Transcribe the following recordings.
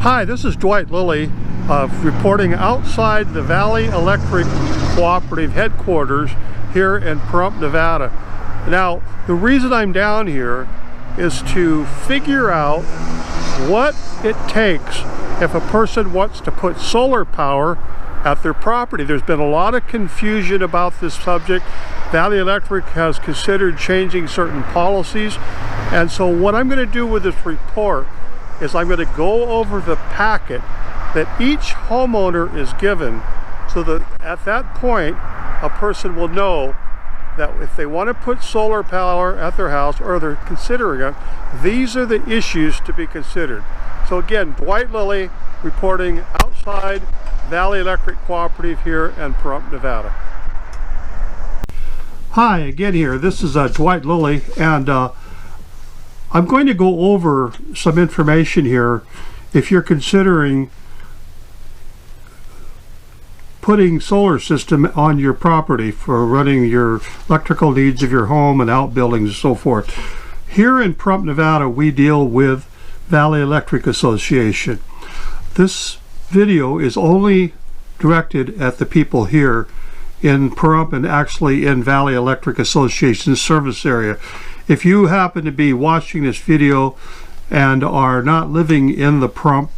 Hi, this is Dwight Lilly reporting outside the Valley Electric Cooperative headquarters here in Pahrump, Nevada. Now, the reason I'm down here is to figure out what it takes if a person wants to put solar power at their property. There's been a lot of confusion about this subject. Valley Electric has considered changing certain policies, and so what I'm going to do with this report is I'm going to go over the packet that each homeowner is given, so that at that point a person will know that if they want to put solar power at their house, or they're considering it, these are the issues to be considered. So again, Dwight Lilly reporting outside Valley Electric Cooperative here in Pahrump, Nevada. Hi, again here. This is Dwight Lilly, and I'm going to go over some information here if you're considering putting solar system on your property for running your electrical needs of your home and outbuildings and so forth. Here in Pahrump, Nevada, we deal with Valley Electric Association. This video is only directed at the people here in Pahrump and actually in Valley Electric Association service area. If you happen to be watching this video and are not living in the Pahrump,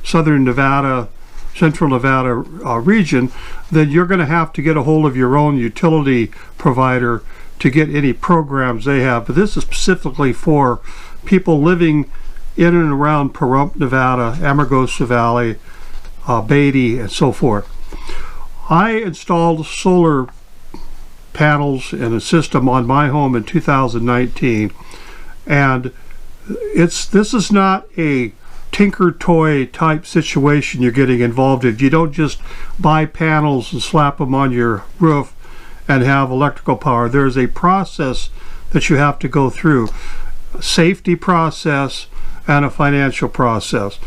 Southern Nevada, Central Nevada region, then you're going to have to get a hold of your own utility provider to get any programs they have. But this is specifically for people living in and around Pahrump, Nevada, Amargosa Valley, Beatty, and so forth. I installed solar panels and a system on my home in 2019, and this is not a tinker toy type situation you're getting involved in. You don't just buy panels and slap them on your roof and have electrical power. There's a process that you have to go through, a safety process and a financial process.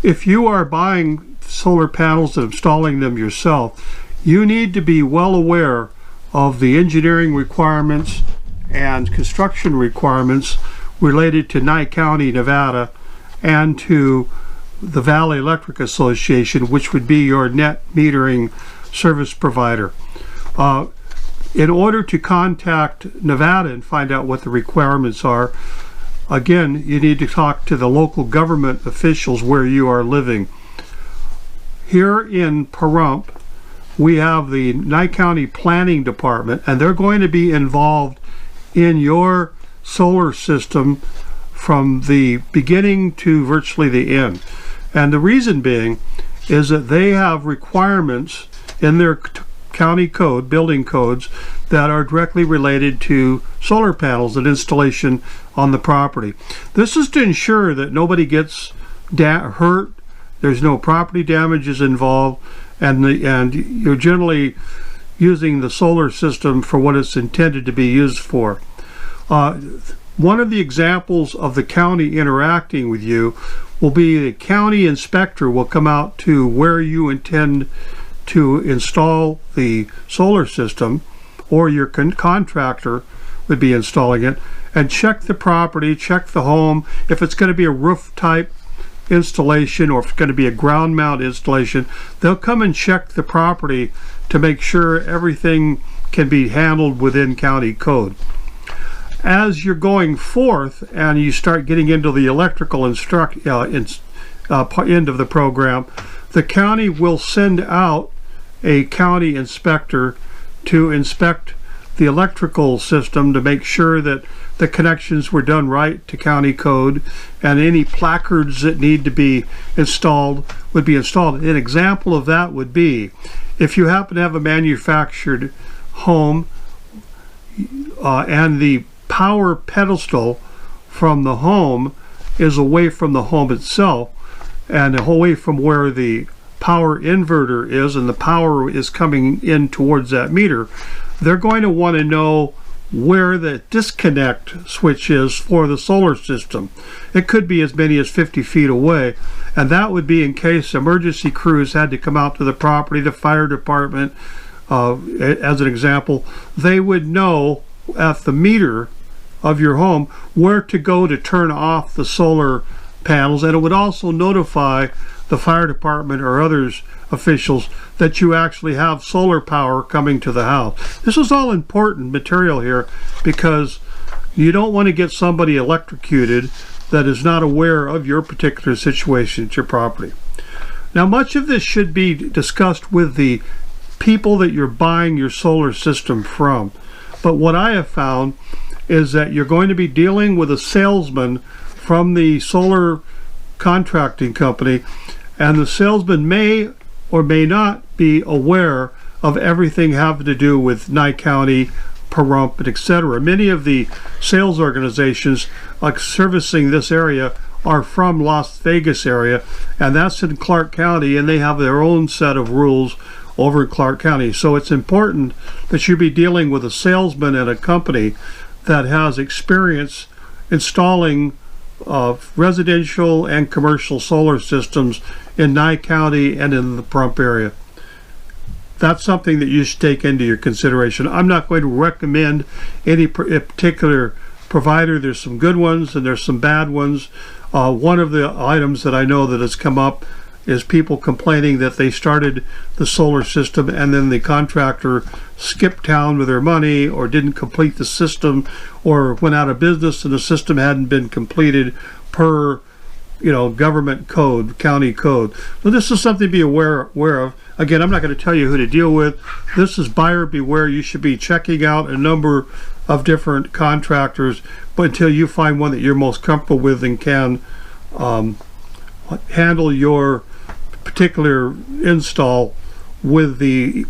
If you are buying solar panels and installing them yourself, you need to be well aware of the engineering requirements and construction requirements related to Nye County, Nevada, and to the Valley Electric Association, which would be your net metering service provider. In order to contact Nevada and find out what the requirements are, again, you need to talk to the local government officials where you are living. Here in Pahrump, we have the Nye County Planning Department, and they're going to be involved in your solar system from the beginning to virtually the end. And the reason being is that they have requirements in their county code, building codes, that are directly related to solar panels and installation on the property. This is to ensure that nobody gets hurt, there's no property damages involved, and you're generally using the solar system for what it's intended to be used for. One of the examples of the county interacting with you will be the county inspector will come out to where you intend to install the solar system, or your contractor would be installing it, and check the property, check the home. If it's going to be a roof type installation or if it's going to be a ground mount installation, they'll come and check the property to make sure everything can be handled within county code. As you're going forth and you start getting into the electrical end of the program, the county will send out a county inspector to inspect the electrical system to make sure that the connections were done right to county code, and any placards that need to be installed would be installed. An example of that would be if you happen to have a manufactured home and the power pedestal from the home is away from the home itself and away from where the power inverter is, and the power is coming in towards that meter, they're going to want to know where the disconnect switch is for the solar system. It could be as many as 50 feet away, and that would be in case emergency crews had to come out to the property, the fire department, as an example. They would know at the meter of your home where to go to turn off the solar panels, and it would also notify the fire department or others officials that you actually have solar power coming to the house. This is all important material here because you don't want to get somebody electrocuted that is not aware of your particular situation at your property. Now, much of this should be discussed with the people that you're buying your solar system from. But what I have found is that you're going to be dealing with a salesman from the solar contracting company, and the salesman may or may not be aware of everything having to do with Nye County, Pahrump, etc. Many of the sales organizations like servicing this area are from Las Vegas area, and that's in Clark County, and they have their own set of rules over in Clark County. So it's important that you be dealing with a salesman at a company that has experience installing residential and commercial solar systems in Nye County and in the Pahrump area. That's something that you should take into your consideration. I'm not going to recommend any particular provider. There's some good ones and there's some bad ones. One of the items that I know that has come up is people complaining that they started the solar system and then the contractor skipped town with their money or didn't complete the system or went out of business and the system hadn't been completed per government code, county code. So this is something to be aware of. Again, I'm not going to tell you who to deal with. This is buyer beware. You should be checking out a number of different contractors, but until you find one that you're most comfortable with and can handle your particular install with the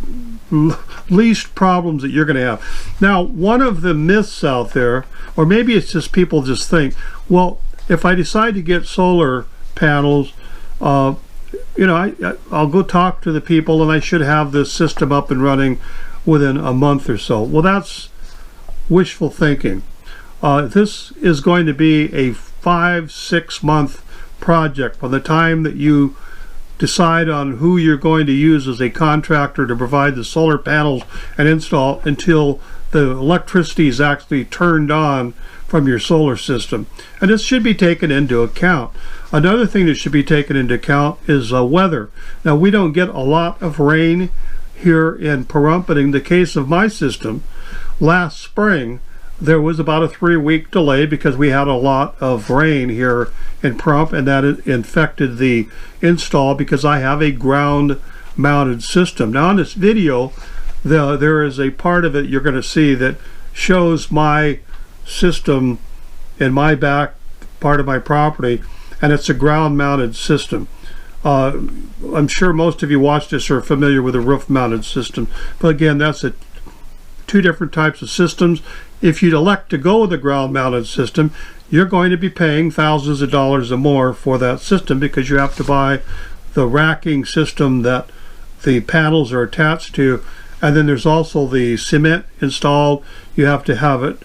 least problems that you're going to have. Now, one of the myths out there, or maybe it's just people just think, well, if I decide to get solar panels, I'll go talk to the people and I should have this system up and running within a month or so. Well, that's wishful thinking. This is going to be a 5-6 month project from the time that you decide on who you're going to use as a contractor to provide the solar panels and install until the electricity is actually turned on from your solar system. And this should be taken into account. Another thing that should be taken into account is weather. Now, we don't get a lot of rain here in Pahrump, but in the case of my system, last spring there was about a 3-week delay because we had a lot of rain here in Pahrump, and that infected the install because I have a ground mounted system. Now, in this video, there is a part of it you're going to see that shows my system in my back part of my property, and it's a ground mounted system. I'm sure most of you watch this are familiar with a roof mounted system, but again, that's two different types of systems. If you'd elect to go with a ground mounted system, you're going to be paying thousands of dollars or more for that system because you have to buy the racking system that the panels are attached to, and then there's also the cement installed. You have to have it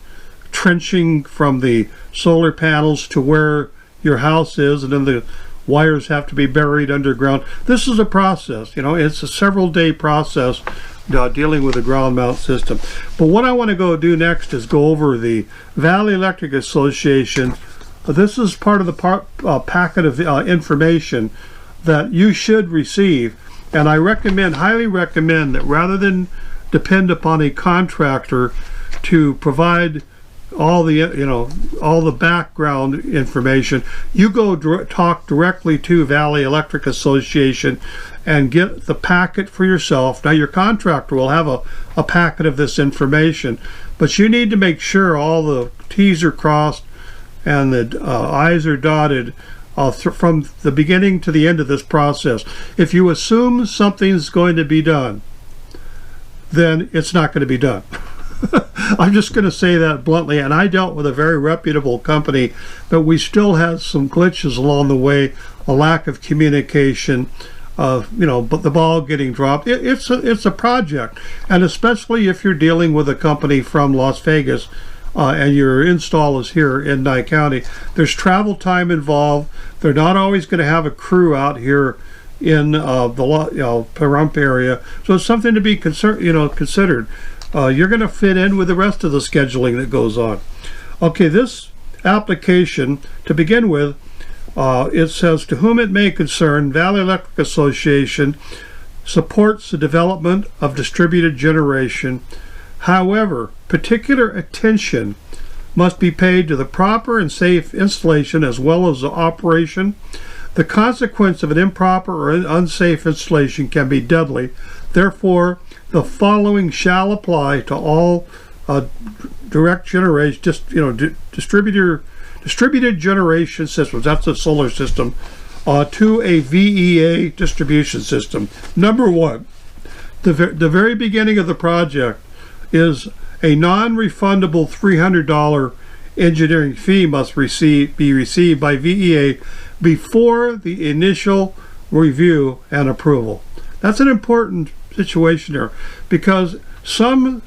trenching from the solar panels to where your house is, and then the wires have to be buried underground. This is a process, it's a several-day process dealing with a ground mount system. But what I want to go do next is go over the Valley Electric Association. This is part of the packet of information that you should receive, and I highly recommend that rather than depend upon a contractor to provide all the background information, you go talk directly to Valley Electric Association and get the packet for yourself. Now, your contractor will have a packet of this information, but you need to make sure all the T's are crossed and the I's are dotted from the beginning to the end of this process. If you assume something's going to be done, then it's not going to be done. I'm just going to say that bluntly, and I dealt with a very reputable company, but we still had some glitches along the way, a lack of communication, but the ball getting dropped. It's a project, and especially if you're dealing with a company from Las Vegas and your install is here in Nye County, there's travel time involved. They're not always going to have a crew out here in the Pahrump area, so it's something to be considered. You're going to fit in with the rest of the scheduling that goes on. Okay, this application, to begin with, It says, to whom it may concern, Valley Electric Association supports the development of distributed generation. However, particular attention must be paid to the proper and safe installation as well as the operation. The consequence of an improper or unsafe installation can be deadly. Therefore, the following shall apply to all direct generation, distributed generation systems. That's a solar system, to a VEA distribution system. Number one, the very beginning of the project is a non-refundable $300 engineering fee must be received by VEA before the initial review and approval. That's an important situation here, because some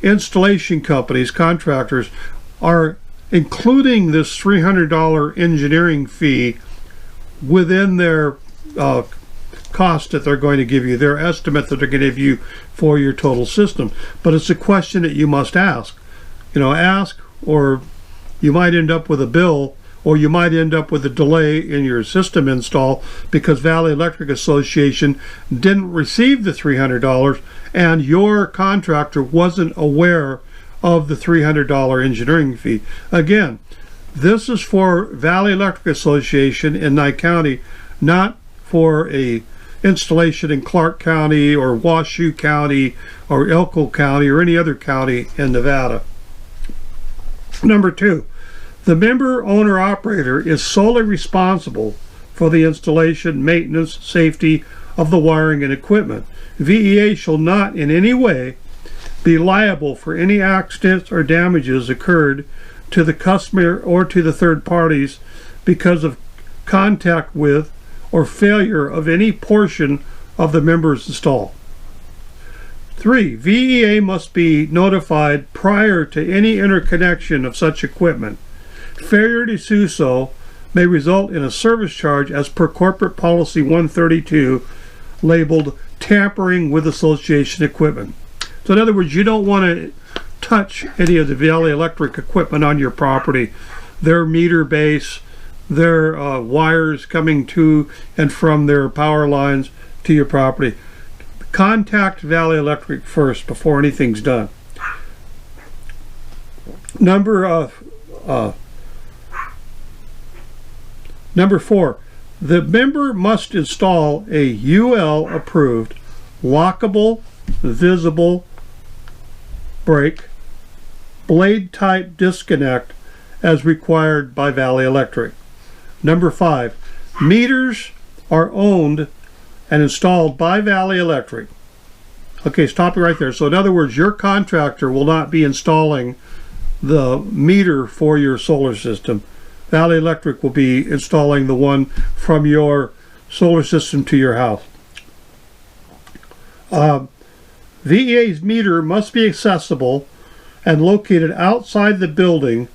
installation companies, contractors, are including this $300 engineering fee within their cost that they're going to give you, their estimate that they're going to give you for your total system. But it's a question that you must ask. Ask, or you might end up with a bill, or you might end up with a delay in your system install because Valley Electric Association didn't receive the $300 and your contractor wasn't aware of the $300 engineering fee. Again, this is for Valley Electric Association in Nye County, not for a installation in Clark County or Washoe County or Elko County or any other county in Nevada. Number two, the member owner operator is solely responsible for the installation, maintenance, safety of the wiring and equipment. VEA shall not in any way be liable for any accidents or damages occurred to the customer or to the third parties because of contact with or failure of any portion of the member's install. 3. VEA must be notified prior to any interconnection of such equipment. Failure to do so may result in a service charge as per Corporate Policy 132, labeled tampering with association equipment. So in other words, you don't want to touch any of the Valley Electric equipment on your property, their meter base, their wires coming to and from their power lines to your property. Contact Valley Electric first before anything's done. Number 4, the member must install a UL approved lockable visible break blade type disconnect as required by Valley Electric. Number 5, meters are owned and installed by Valley Electric. Okay, stop it right there. So in other words, your contractor will not be installing the meter for your solar system. Valley Electric will be installing the one from your solar system to your house. VEA's meter must be accessible and located outside the building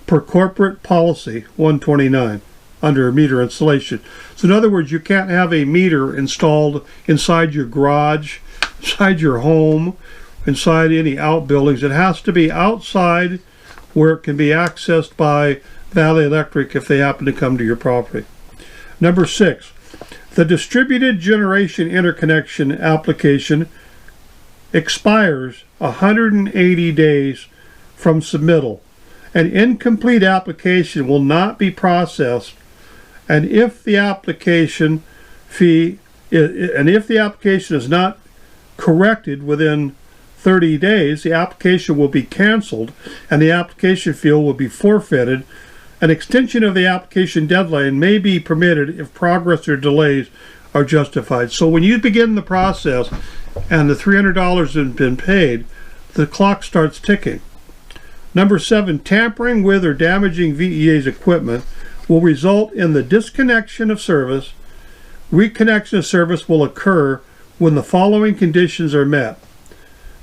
per Corporate Policy 129 under meter installation. So in other words, you can't have a meter installed inside your garage, inside your home, inside any outbuildings. It has to be outside where it can be accessed by Valley Electric if they happen to come to your property. Number 6, the distributed generation interconnection application expires 180 days from submittal. An incomplete application will not be processed, and if the application is not corrected within 30 days, the application will be canceled and the application fee will be forfeited. An extension of the application deadline may be permitted if progress or delays are justified. So when you begin the process and the $300 has been paid, the clock starts ticking. Number 7, tampering with or damaging VEA's equipment will result in the disconnection of service. Reconnection of service will occur when the following conditions are met.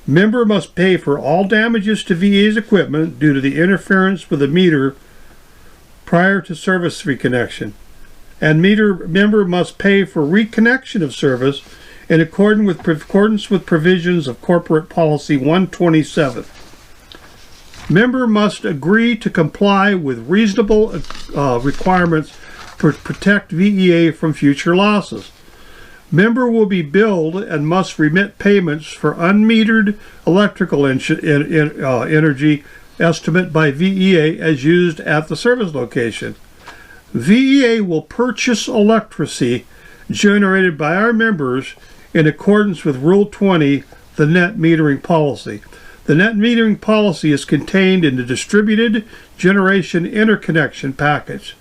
Member must pay for all damages to VEA's equipment due to the interference with the meter prior to service reconnection. And member must pay for reconnection of service in accordance with provisions of Corporate Policy 127. Member must agree to comply with reasonable requirements to protect VEA from future losses. Member will be billed and must remit payments for unmetered electrical energy estimate by VEA as used at the service location. VEA will purchase electricity generated by our members in accordance with Rule 20, the net metering policy. The net metering policy is contained in the Distributed Generation Interconnection Package.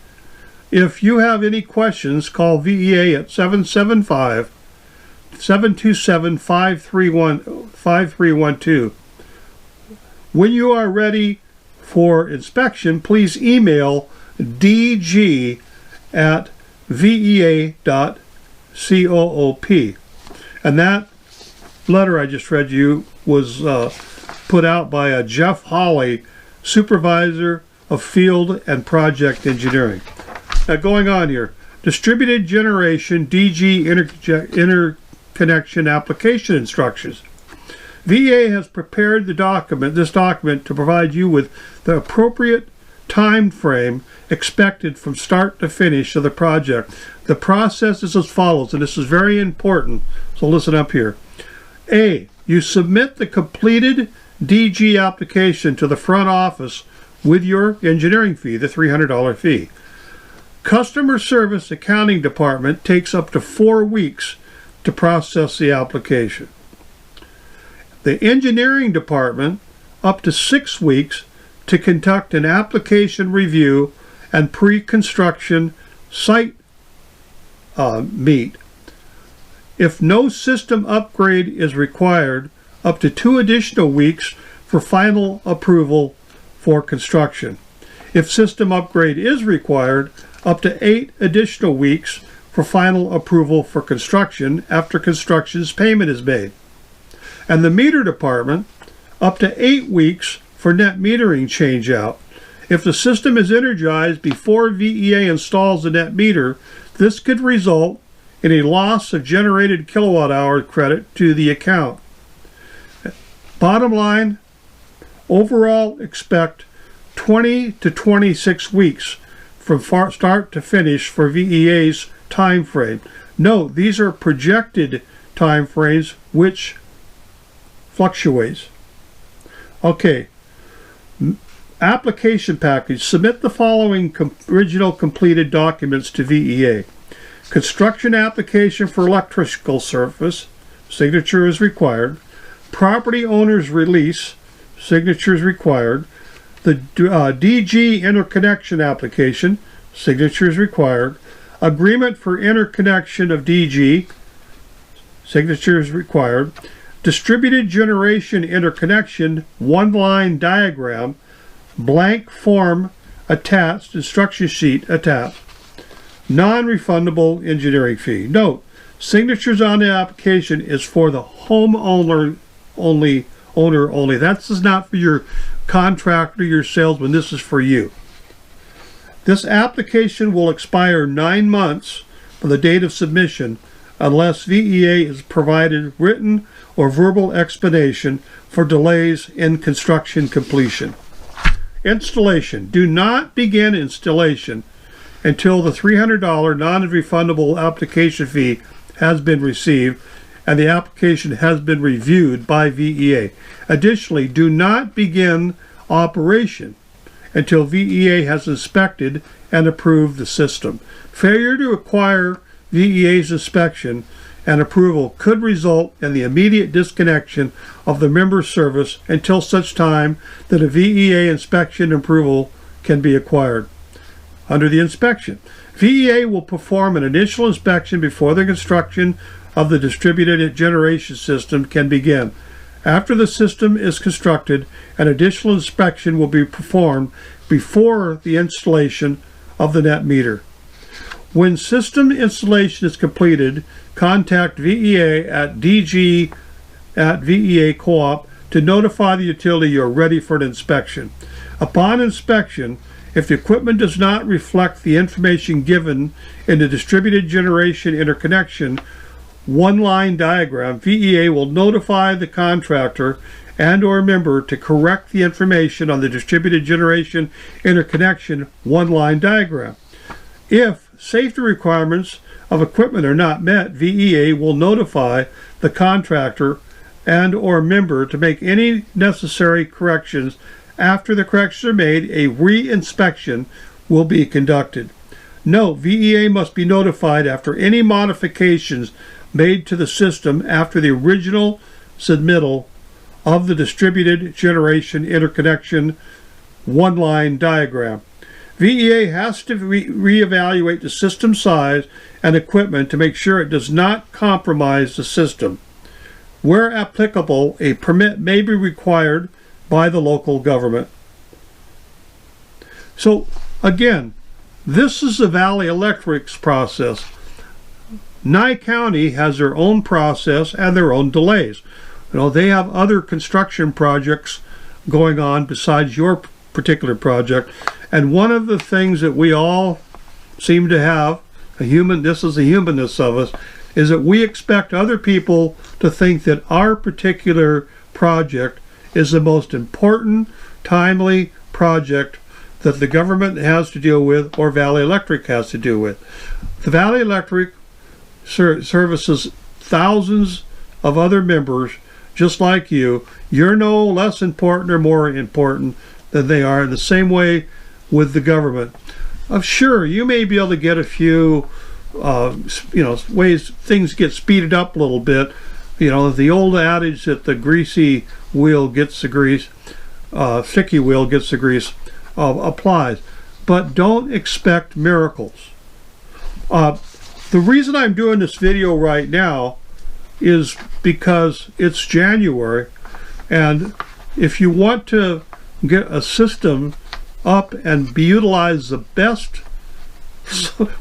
If you have any questions, call VEA at 775-727-5312. When you are ready for inspection, please email dg@vea.coop. And that letter I just read you was put out by Jeff Hawley, Supervisor of Field and Project Engineering. Now going on here, Distributed Generation DG Interconnection Application Instructions. VEA has prepared this document to provide you with the appropriate time frame expected from start to finish of the project. The process is as follows, and this is very important, so listen up here. A, you submit the completed DG application to the front office with your engineering fee, the $300 fee. Customer Service Accounting Department takes up to 4 weeks to process the application. The Engineering Department up to 6 weeks to conduct an application review and pre-construction site meet. If no system upgrade is required, up to 2 additional weeks for final approval for construction. If system upgrade is required, up to 8 additional weeks for final approval for construction after construction's payment is made. And the Meter Department, up to 8 weeks for net metering change-out. If the system is energized before VEA installs the net meter, this could result in a loss of generated kilowatt-hour credit to the account. Bottom line, overall expect 20 to 26 weeks from start to finish for VEA's time frame. Note, these are projected time frames which fluctuates. Okay, application package. Submit the following original completed documents to VEA. Construction application for electrical service, signature is required. Property owner's release, signature is required. The DG interconnection application, signature is required. Agreement for interconnection of DG, signature is required. Distributed generation interconnection, one-line diagram, blank form attached, instruction sheet attached. Non-refundable engineering fee. Note, signatures on the application is for the homeowner only. That's not for your contractor, your salesman. This is for you. This application will expire 9 months from the date of submission unless VEA is provided written or verbal explanation for delays in construction completion. Installation. Do not begin installation until the $300 non-refundable application fee has been received and the application has been reviewed by VEA. Additionally, do not begin operation until VEA has inspected and approved the system. Failure to acquire VEA's inspection and approval could result in the immediate disconnection of the member service until such time that a VEA inspection and approval can be acquired. Under the inspection, VEA will perform an initial inspection before the construction of the distributed generation system can begin. After the system is constructed, an additional inspection will be performed before the installation of the net meter. When system installation is completed, contact VEA at dg@VEA Co-op to notify the utility you are ready for an inspection. Upon inspection, if the equipment does not reflect the information given in the distributed generation interconnection one-line diagram, VEA will notify the contractor and or member to correct the information on the distributed generation interconnection one-line diagram. If safety requirements of equipment are not met, VEA will notify the contractor and or member to make any necessary corrections. After the corrections are made, a re-inspection will be conducted. Note, VEA must be notified after any modifications made to the system after the original submittal of the distributed generation interconnection one-line diagram. VEA has to reevaluate the system size and equipment to make sure it does not compromise the system. Where applicable, a permit may be required by the local government. So again, this is the Valley Electric's process. Nye County has their own process and their own delays. You know, they have other construction projects going on besides your particular project. And one of the things that we all seem to have, this is the humanness of us, is that we expect other people to think that our particular project is the most important, timely project that the government has to deal with or Valley Electric has to deal with. The Valley Electric services thousands of other members just like you. You're no less important or more important than they are, in the same way with the government. Sure, you may be able to get a few ways things get speeded up a little bit. You know, the old adage that the greasy wheel gets the grease, sticky wheel gets the grease, applies. But don't expect miracles. The reason I'm doing this video right now is because it's January, and if you want to get a system up and utilize the best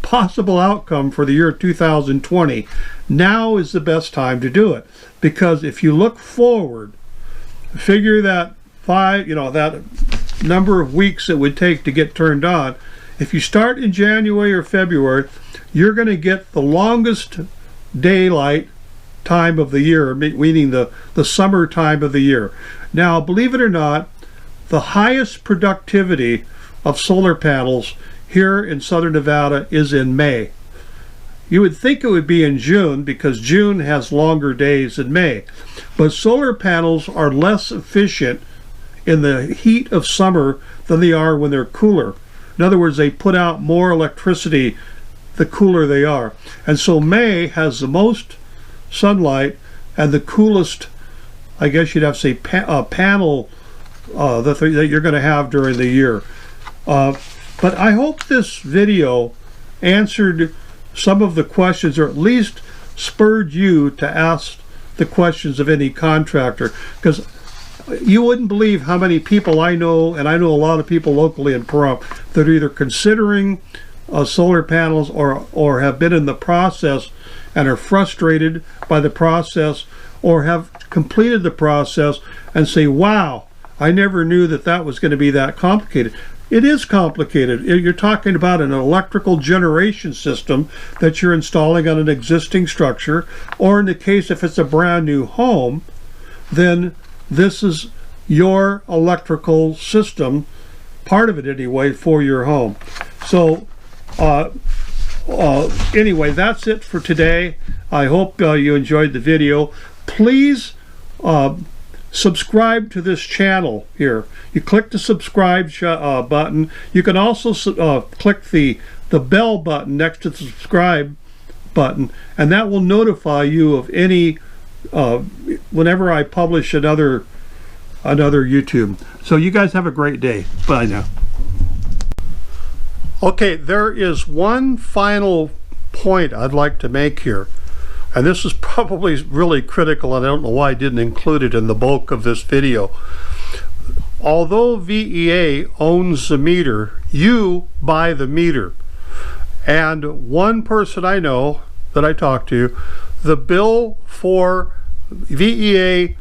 possible outcome for the year 2020, now is the best time to do it. Because if you look forward, figure that that number of weeks it would take to get turned on. If you start in January or February, you're going to get the longest daylight time of the year, meaning the summer time of the year. Now, believe it or not, the highest productivity of solar panels here in southern Nevada is in May. You would think it would be in June because June has longer days than May. But solar panels are less efficient in the heat of summer than they are when they're cooler. In other words, they put out more electricity the cooler they are. And so May has the most sunlight and the coolest, I guess you'd have to say, panel that you're going to have during the year. But I hope this video answered some of the questions, or at least spurred you to ask the questions of any contractor, because you wouldn't believe how many people I know, and I know a lot of people locally in Pahrump, that are either considering solar panels or have been in the process and are frustrated by the process, or have completed the process and say, wow, I never knew that that was going to be that complicated. It is complicated. You're talking about an electrical generation system that you're installing on an existing structure, or in the case if it's a brand new home, then this is your electrical system, part of it anyway, for your home. So anyway, that's it for today. I hope you enjoyed the video. Please subscribe to this channel here. You click the subscribe button. You can also click the bell button next to the subscribe button, and that will notify you of any whenever I publish another YouTube. So you guys have a great day. Bye now. Okay, there is one final point I'd like to make here. And this is probably really critical, and I don't know why I didn't include it in the bulk of this video. Although VEA owns the meter, you buy the meter. And one person I know that I talked to, the bill for VEA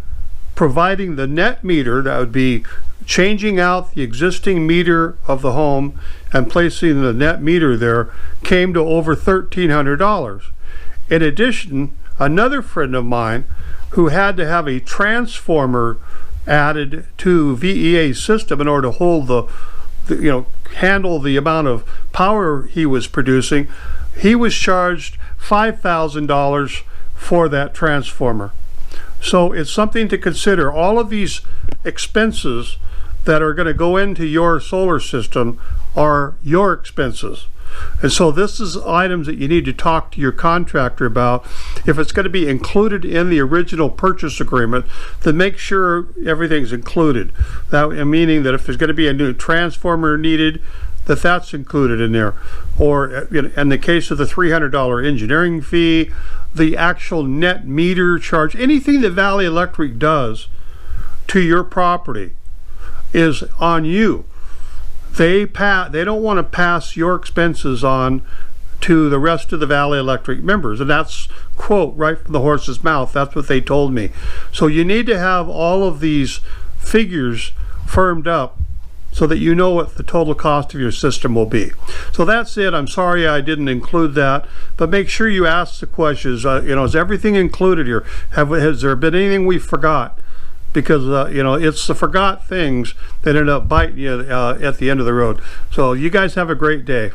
providing the net meter, that would be changing out the existing meter of the home and placing the net meter there, came to over $1,300. In addition, another friend of mine who had to have a transformer added to VEA's system in order to hold handle the amount of power he was producing, he was charged $5,000 for that transformer. So it's something to consider. All of these expenses that are going to go into your solar system are your expenses. And so this is items that you need to talk to your contractor about. If it's going to be included in the original purchase agreement, then make sure everything's included. That meaning that if there's going to be a new transformer needed, that's included in there. Or in the case of the $300 engineering fee, the actual net meter charge, anything that Valley Electric does to your property is on you. They don't want to pass your expenses on to the rest of the Valley Electric members, and that's quote right from the horse's mouth. That's what they told me. So you need to have all of these figures firmed up so that you know what the total cost of your system will be. So that's it. I'm sorry I didn't include that, but make sure you ask the questions. Is everything included here? Has there been anything we forgot? Because it's the forgot things that end up biting you at the end of the road. So you guys have a great day.